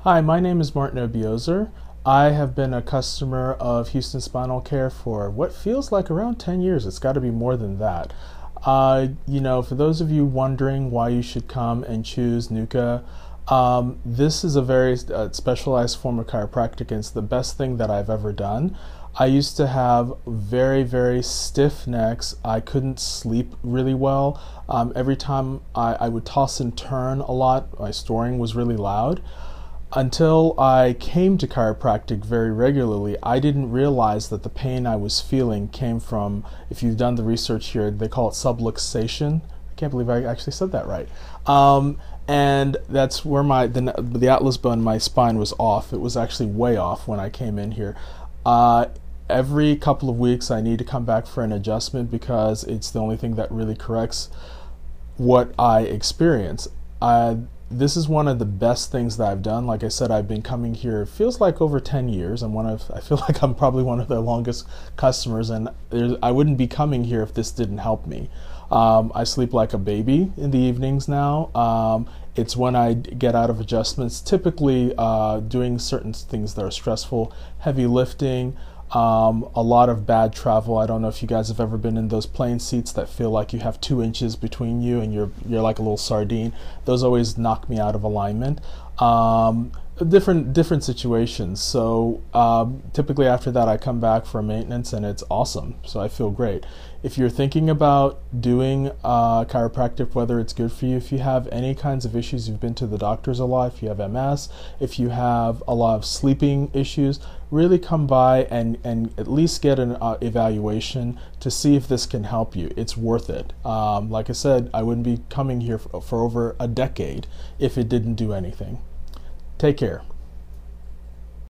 Hi, my name is Martin Obiozer. I have been a customer of Houston Spinal Care for what feels like around 10 years. It's got to be more than that. For those of you wondering why you should come and choose NUCCA, this is a very specialized form of chiropractic, and it's the best thing that I've ever done. I used to have very, very stiff necks. I couldn't sleep really well. Every time I would toss and turn a lot, my snoring was really loud. Until I came to chiropractic very regularly, I didn't realize that the pain I was feeling came from, if you've done the research here, they call it subluxation. I can't believe I actually said that right. And that's where the atlas bone in my spine was off. It was actually way off when I came in here. Every couple of weeks I need to come back for an adjustment because it's the only thing that really corrects what I experience. This is one of the best things that I've done. Like I said, I've been coming here, it feels like over 10 years. I feel like I'm probably one of their longest customers, and I wouldn't be coming here if this didn't help me. I sleep like a baby in the evenings now. It's when I get out of adjustments, typically doing certain things that are stressful, heavy lifting, a lot of bad travel. I don't know if you guys have ever been in those plane seats that feel like you have 2 inches between you and you're like a little sardine. Those always knock me out of alignment. Different situations. So typically after that I come back for maintenance and it's awesome. So I feel great. If you're thinking about doing chiropractic, whether it's good for you, if you have any kinds of issues, you've been to the doctors a lot, if you have MS, if you have a lot of sleeping issues, really come by and at least get an evaluation to see if this can help you. It's worth it. Like I said, I wouldn't be coming here for over a decade if it didn't do anything. Take care.